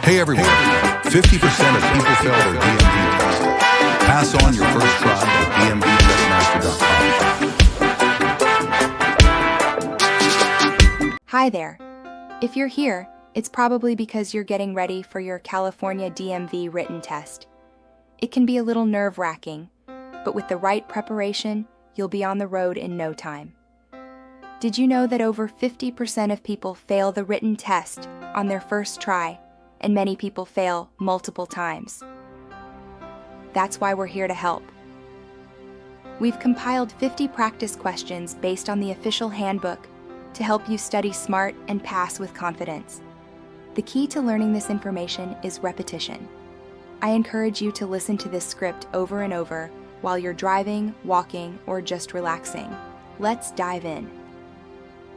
Hey everyone, 50% of people fail their DMV test. Pass on your first try at dmvtestmaster.com. Hi there. If you're here, it's probably because you're getting ready for your California DMV written test. It can be a little nerve-wracking, but with the right preparation, you'll be on the road in no time. Did you know that over 50% of people fail the written test on their first try, and many people fail multiple times? That's why we're here to help. We've compiled 50 practice questions based on the official handbook to help you study smart and pass with confidence. The key to learning this information is repetition. I encourage you to listen to this script over and over while you're driving, walking, or just relaxing. Let's dive in.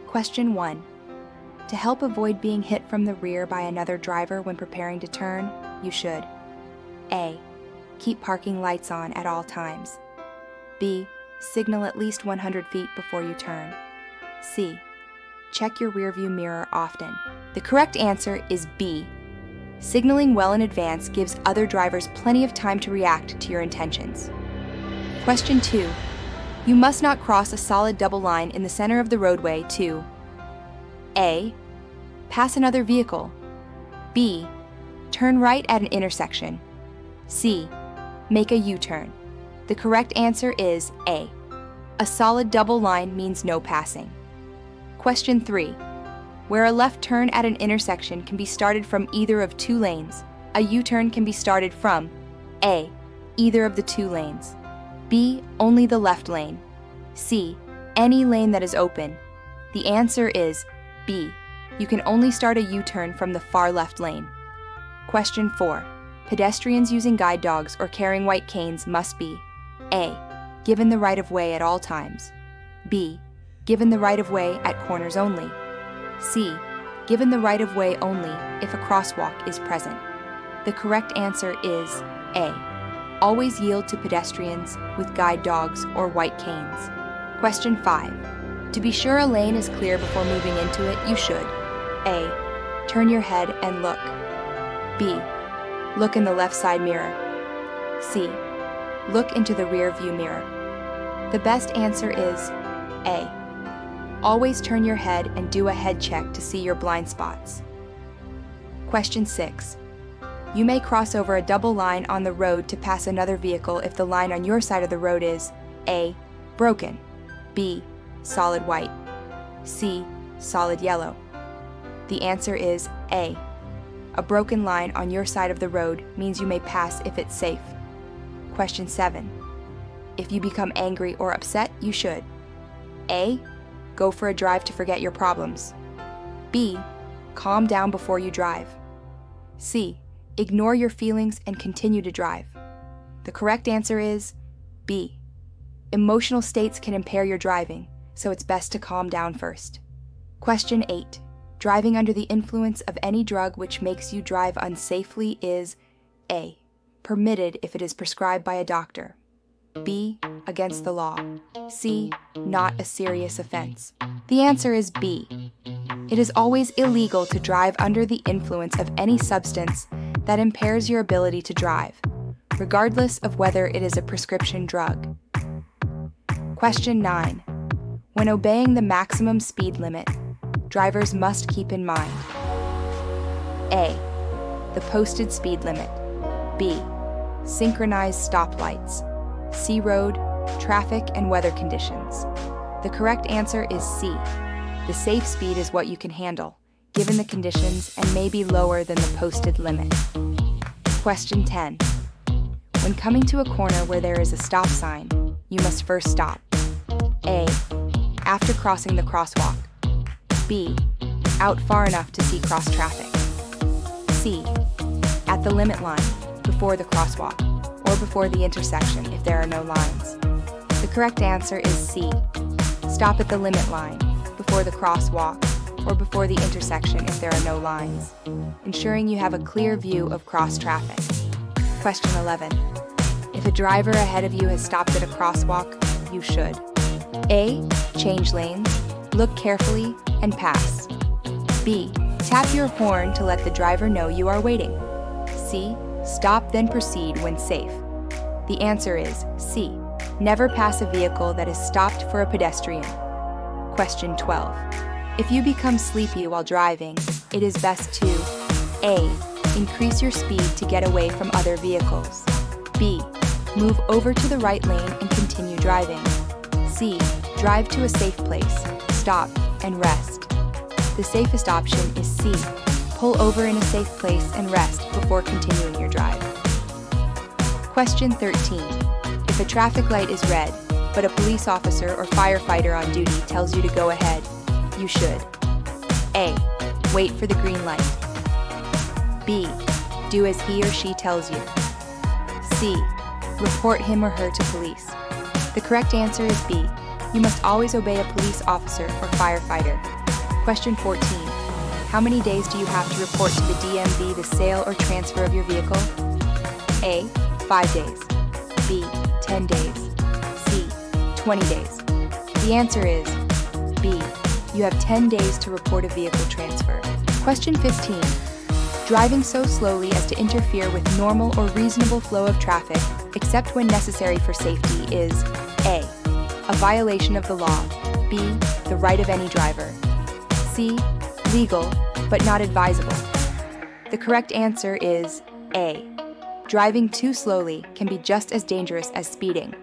Question 1. To help avoid being hit from the rear by another driver when preparing to turn, you should A. Keep parking lights on at all times. B. Signal at least 100 feet before you turn. C. Check your rearview mirror often. The correct answer is B. Signaling well in advance gives other drivers plenty of time to react to your intentions. Question 2. You must not cross a solid double line in the center of the roadway to A. Pass another vehicle. B. Turn right at an intersection. C. Make a U-turn. The correct answer is A. A solid double line means no passing. Question 3. Where a left turn at an intersection can be started from either of two lanes, a U-turn can be started from A. Either of the two lanes. B. Only the left lane. C. Any lane that is open. The answer is B. You can only start a U-turn from the far left lane. Question 4. Pedestrians using guide dogs or carrying white canes must be A. Given the right-of-way at all times. B. Given the right-of-way at corners only. C. Given the right-of-way only if a crosswalk is present. The correct answer is A. Always yield to pedestrians with guide dogs or white canes. Question 5. To be sure a lane is clear before moving into it, you should A. Turn your head and look. B. Look in the left side mirror. C. Look into the rear view mirror. The best answer is A. Always turn your head and do a head check to see your blind spots. Question 6. You may cross over a double line on the road to pass another vehicle if the line on your side of the road is A. Broken. B. Solid white. C. Solid yellow. The answer is A. A broken line on your side of the road means you may pass if it's safe. Question 7. If you become angry or upset, you should A. Go for a drive to forget your problems. B. Calm down before you drive. C. Ignore your feelings and continue to drive. The correct answer is B. Emotional states can impair your driving, so it's best to calm down first. Question 8. Driving under the influence of any drug which makes you drive unsafely is A. Permitted if it is prescribed by a doctor. B. Against the law. C. Not a serious offense. The answer is B. It is always illegal to drive under the influence of any substance that impairs your ability to drive, regardless of whether it is a prescription drug. Question 9. When obeying the maximum speed limit, drivers must keep in mind A. The posted speed limit. B. Synchronized stoplights. C. Road, traffic, and weather conditions. The correct answer is C. The safe speed is what you can handle, given the conditions, and may be lower than the posted limit. Question 10. When coming to a corner where there is a stop sign, you must first stop. A. After crossing the crosswalk. B. Out far enough to see cross traffic. C. At the limit line, before the crosswalk, or before the intersection if there are no lines. The correct answer is C. Stop at the limit line, before the crosswalk, or before the intersection if there are no lines, ensuring you have a clear view of cross traffic. Question 11. If a driver ahead of you has stopped at a crosswalk, you should A. Change lanes, look carefully, and pass. B. Tap your horn to let the driver know you are waiting. C. Stop then proceed when safe. The answer is C. Never pass a vehicle that is stopped for a pedestrian. Question 12. If you become sleepy while driving, it is best to A. Increase your speed to get away from other vehicles. B. Move over to the right lane and continue driving. C. Drive to a safe place, stop, and rest. The safest option is C. Pull over in a safe place and rest before continuing your drive. Question 13. If a traffic light is red, but a police officer or firefighter on duty tells you to go ahead, you should A. Wait for the green light. B. Do as he or she tells you. C. Report him or her to police. The correct answer is B. You must always obey a police officer or firefighter. Question 14. How many days do you have to report to the DMV the sale or transfer of your vehicle? A. 5 days. B. 10 days. C. 20 days. The answer is B. You have 10 days to report a vehicle transfer. Question 15. Driving so slowly as to interfere with normal or reasonable flow of traffic, except when necessary for safety, is A. A violation of the law. B. The right of any driver. C. Legal, but not advisable. The correct answer is A. Driving too slowly can be just as dangerous as speeding.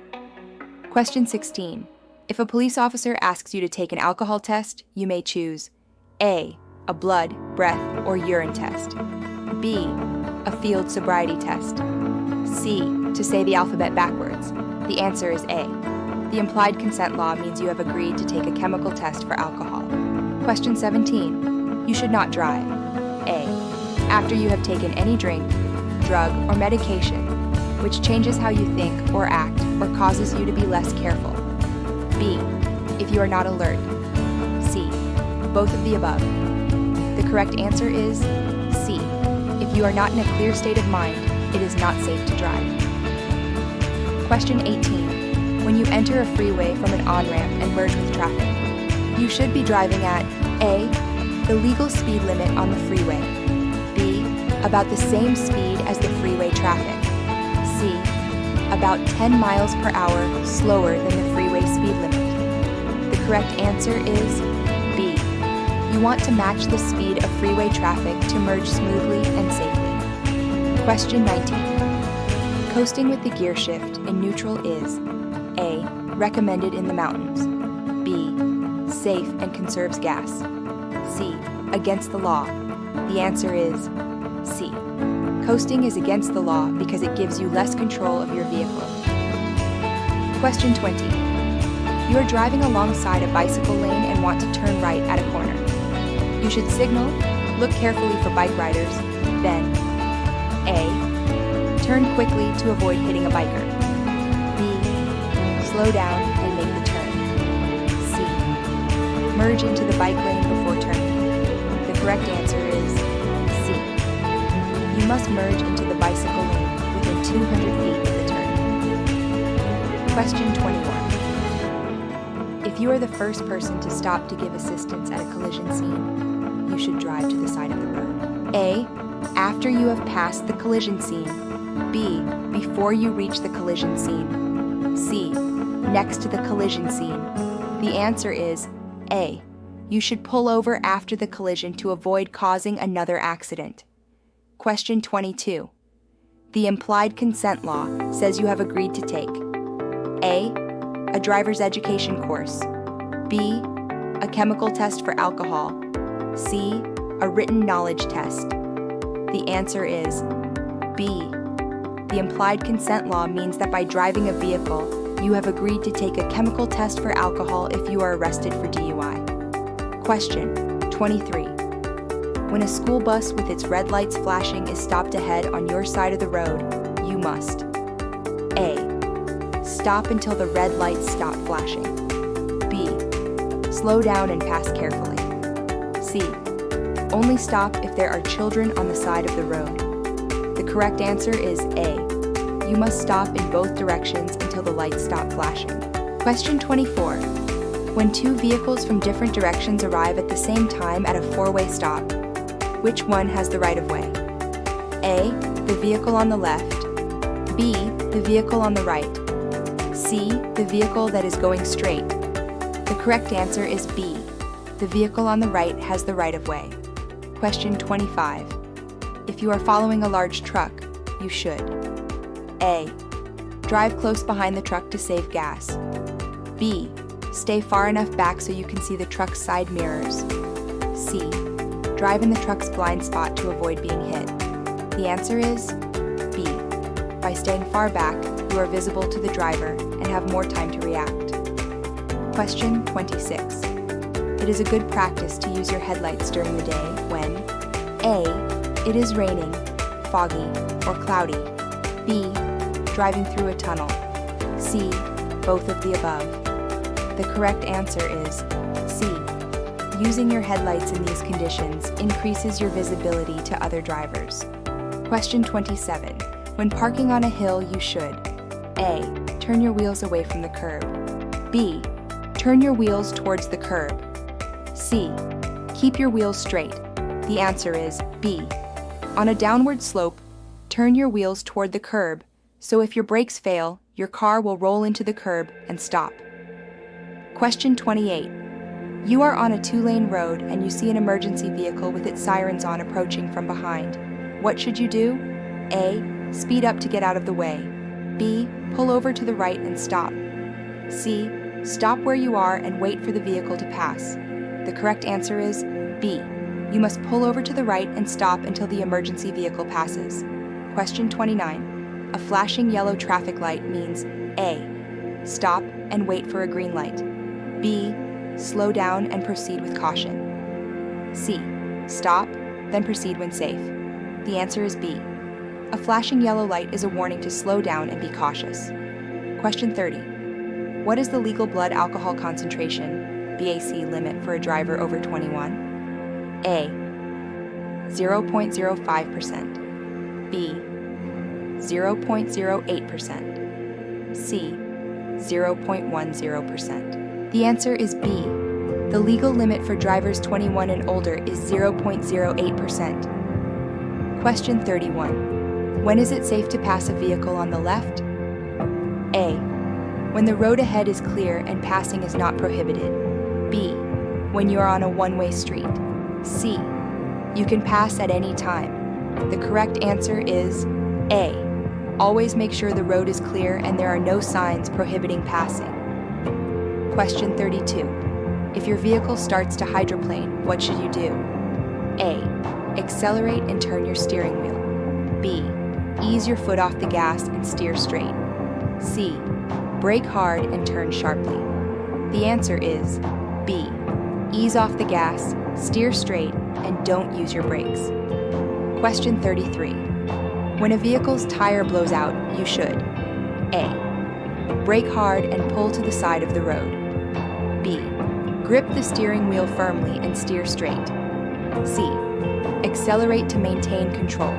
Question 16. If a police officer asks you to take an alcohol test, you may choose A. A blood, breath, or urine test. B. A field sobriety test. C. To say the alphabet backwards. The answer is A. The implied consent law means you have agreed to take a chemical test for alcohol. Question 17. You should not drive. A. After you have taken any drink, drug, or medication, which changes how you think or act or causes you to be less careful. B. If you are not alert. C. Both of the above. The correct answer is C. If you are not in a clear state of mind, it is not safe to drive. Question 18. When you enter a freeway from an on-ramp and merge with traffic, you should be driving at A. The legal speed limit on the freeway. B. About the same speed as the freeway traffic. C. About 10 miles per hour slower than the freeway speed limit. The correct answer is B. You want to match the speed of freeway traffic to merge smoothly and safely. Question 19. Coasting with the gear shift in neutral is A. Recommended in the mountains. B. Safe and conserves gas. C. Against the law. The answer is C. Coasting is against the law because it gives you less control of your vehicle. Question 20. You are driving alongside a bicycle lane and want to turn right at a corner. You should signal, look carefully for bike riders, then A. Turn quickly to avoid hitting a biker. B. Slow down and make the turn. C. Merge into the bike lane before turning. The correct answer is C. You must merge into the bicycle lane within 200 feet of the turn. Question 21. If you are the first person to stop to give assistance at a collision scene, you should drive to the side of the road. A. After you have passed the collision scene. B. Before you reach the collision scene. C. Next to the collision scene. The answer is A. You should pull over after the collision to avoid causing another accident. Question 22. The implied consent law says you have agreed to take A. A driver's education course. B. A chemical test for alcohol. C. A written knowledge test. The answer is B. The implied consent law means that by driving a vehicle, you have agreed to take a chemical test for alcohol if you are arrested for DUI. Question 23. When a school bus with its red lights flashing is stopped ahead on your side of the road, you must A. Stop until the red lights stop flashing. B. Slow down and pass carefully. C. Only stop if there are children on the side of the road. The correct answer is A. You must stop in both directions until the lights stop flashing. Question 24. When two vehicles from different directions arrive at the same time at a four-way stop, Which one has the right-of-way? A. The vehicle on the left. B. The vehicle on the right. C. The vehicle that is going straight. The correct answer is B. The vehicle on the right has the right-of-way. Question 25. If you are following a large truck, you should A. Drive close behind the truck to save gas. B. Stay far enough back so you can see the truck's side mirrors. C. Drive in the truck's blind spot to avoid being hit. The answer is B. By staying far back, you are visible to the driver and have more time to react. Question 26. It is a good practice to use your headlights during the day when A. It is raining, foggy, or cloudy. B. Driving through a tunnel. C. Both of the above. The correct answer is C. Using your headlights in these conditions increases your visibility to other drivers. Question 27. When parking on a hill, you should A. Turn your wheels away from the curb. B. Turn your wheels towards the curb. C. Keep your wheels straight. The answer is B. On a downward slope, turn your wheels toward the curb, so if your brakes fail, your car will roll into the curb and stop. Question 28. You are on a 2-lane road and you see an emergency vehicle with its sirens on approaching from behind. What should you do? A. Speed up to get out of the way. B. Pull over to the right and stop. C. Stop where you are and wait for the vehicle to pass. The correct answer is B. You must pull over to the right and stop until the emergency vehicle passes. Question 29. A flashing yellow traffic light means A. Stop and wait for a green light. B. Slow down and proceed with caution. C. Stop, then proceed when safe. The answer is B. A flashing yellow light is a warning to slow down and be cautious. Question 30. What is the legal blood alcohol concentration, BAC, limit for a driver over 21? A. 0.05%. B. 0.08%. C. 0.10%. The answer is B. The legal limit for drivers 21 and older is 0.08%. Question 31. When is it safe to pass a vehicle on the left? A. When the road ahead is clear and passing is not prohibited. B. When you are on a one-way street. C. You can pass at any time. The correct answer is A. Always make sure the road is clear and there are no signs prohibiting passing. Question 32. If your vehicle starts to hydroplane, what should you do? A. Accelerate and turn your steering wheel. B. Ease your foot off the gas and steer straight. C. Brake hard and turn sharply. The answer is B. Ease off the gas, steer straight, and don't use your brakes. Question 33. When a vehicle's tire blows out, you should A. Brake hard and pull to the side of the road. B. Grip the steering wheel firmly and steer straight. C. Accelerate to maintain control.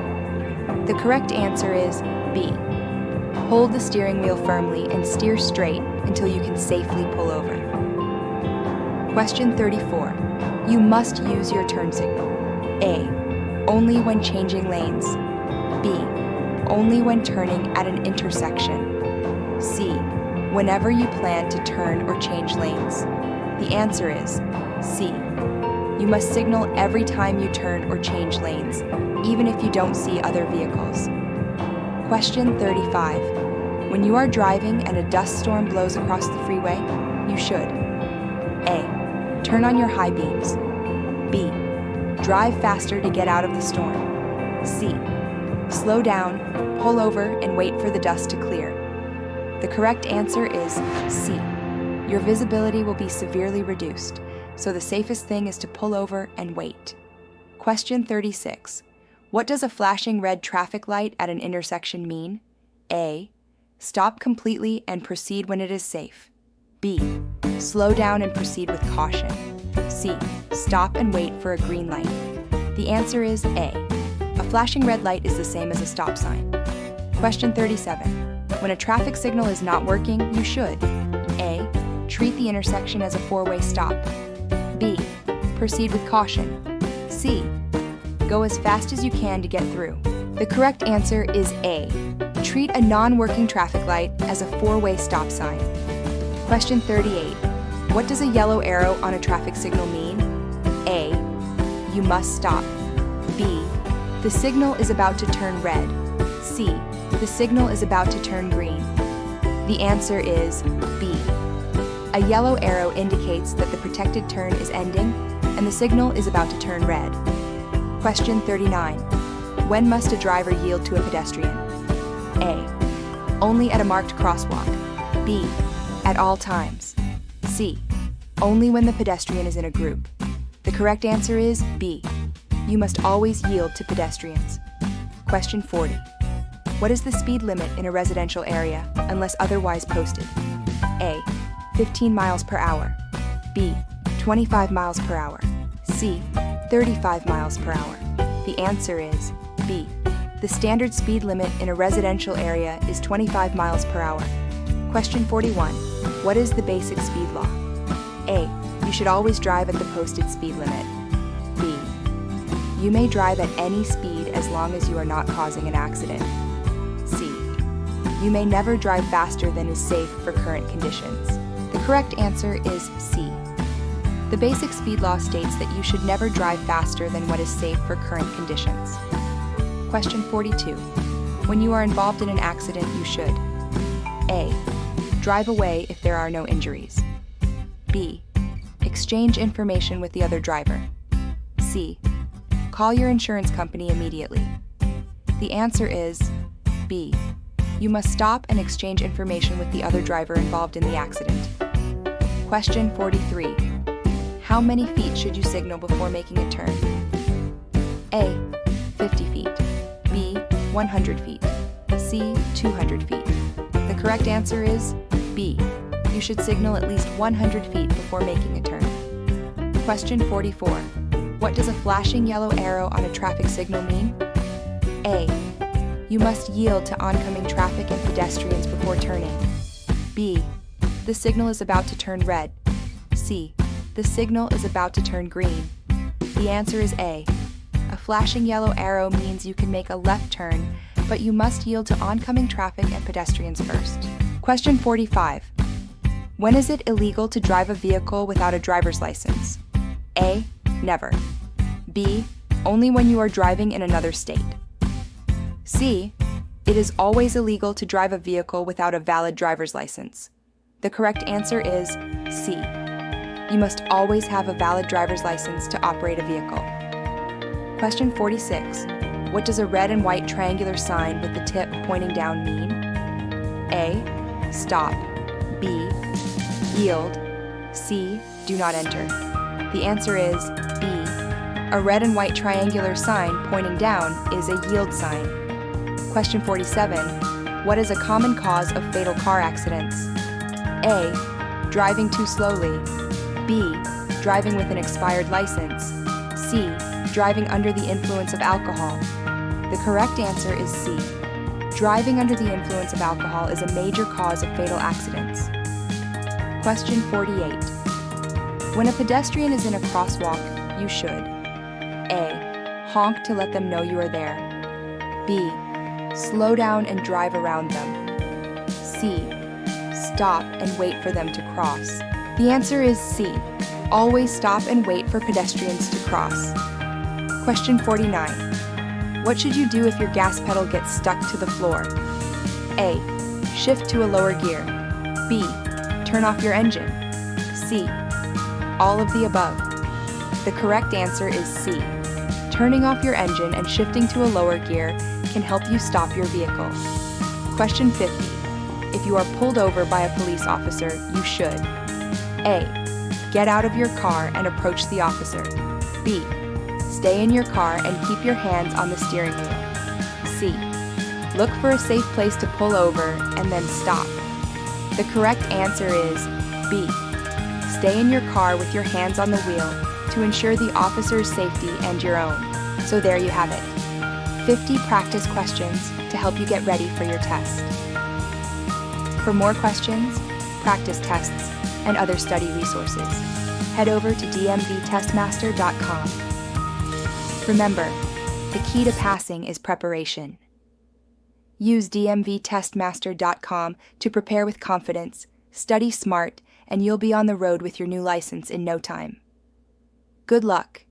The correct answer is B. Hold the steering wheel firmly and steer straight until you can safely pull over. Question 34. You must use your turn signal. A. Only when changing lanes. B. Only when turning at an intersection. C. Whenever you plan to turn or change lanes. The answer is C. You must signal every time you turn or change lanes, even if you don't see other vehicles. Question 35. When you are driving and a dust storm blows across the freeway, you should A. Turn on your high beams. B. Drive faster to get out of the storm. C. Slow down, pull over, and wait for the dust to clear. The correct answer is C. Your visibility will be severely reduced, so the safest thing is to pull over and wait. Question 36. What does a flashing red traffic light at an intersection mean? A. Stop completely and proceed when it is safe. B. Slow down and proceed with caution. C. Stop and wait for a green light. The answer is A. A flashing red light is the same as a stop sign. Question 37. When a traffic signal is not working, you should A. Treat the intersection as a four-way stop. B. Proceed with caution. C. Go as fast as you can to get through. The correct answer is A. Treat a non-working traffic light as a four-way stop sign. Question 38. What does a yellow arrow on a traffic signal mean? A. You must stop. B. The signal is about to turn red. C. The signal is about to turn green. The answer is B. A yellow arrow indicates that the protected turn is ending and the signal is about to turn red. Question 39. When must a driver yield to a pedestrian? A. Only at a marked crosswalk. B. At all times. C. Only when the pedestrian is in a group. The correct answer is B. You must always yield to pedestrians. Question 40. What is the speed limit in a residential area unless otherwise posted? A. 15 miles per hour. B. 25 miles per hour. C. 35 miles per hour. The answer is B. The standard speed limit in a residential area is 25 miles per hour. Question 41. What is the basic speed law? A. You should always drive at the posted speed limit. B. You may drive at any speed as long as you are not causing an accident. C. You may never drive faster than is safe for current conditions. The correct answer is C. The basic speed law states that you should never drive faster than what is safe for current conditions. Question 42. When you are involved in an accident, you should A. Drive away if there are no injuries. B. Exchange information with the other driver. C. Call your insurance company immediately. The answer is B. You must stop and exchange information with the other driver involved in the accident. Question 43. How many feet should you signal before making a turn? A. 50 feet. B. 100 feet. C. 200 feet. The correct answer is B. You should signal at least 100 feet before making a turn. Question 44. What does a flashing yellow arrow on a traffic signal mean? A. You must yield to oncoming traffic and pedestrians before turning. B. The signal is about to turn red. C. The signal is about to turn green. The answer is A. A flashing yellow arrow means you can make a left turn, but you must yield to oncoming traffic and pedestrians first. Question 45. When is it illegal to drive a vehicle without a driver's license? A. Never. B. Only when you are driving in another state. C. It is always illegal to drive a vehicle without a valid driver's license. The correct answer is C. You must always have a valid driver's license to operate a vehicle. Question 46. What does a red and white triangular sign with the tip pointing down mean? A. Stop. B. Yield. C. Do not enter. The answer is B. A red and white triangular sign pointing down is a yield sign. Question 47. What is a common cause of fatal car accidents? A. Driving too slowly. B. Driving with an expired license. C. Driving under the influence of alcohol. The correct answer is C. Driving under the influence of alcohol is a major cause of fatal accidents. Question 48. When a pedestrian is in a crosswalk, you should A. Honk to let them know you are there. B. Slow down and drive around them. C. Stop and wait for them to cross. The answer is C. Always stop and wait for pedestrians to cross. Question 49. What should you do if your gas pedal gets stuck to the floor? A. Shift to a lower gear. B. Turn off your engine. C. All of the above. The correct answer is C. Turning off your engine and shifting to a lower gear can help you stop your vehicle. Question 50. If you are pulled over by a police officer, you should A. Get out of your car and approach the officer. B. Stay in your car and keep your hands on the steering wheel. C. Look for a safe place to pull over and then stop. The correct answer is B. Stay in your car with your hands on the wheel to ensure the officer's safety and your own. So there you have it. 50 practice questions to help you get ready for your test. For more questions, practice tests, and other study resources, head over to dmvtestmaster.com. Remember, The key to passing is preparation. Use dmvtestmaster.com to prepare with confidence, study smart, and you'll be on the road with your new license in no time. Good luck.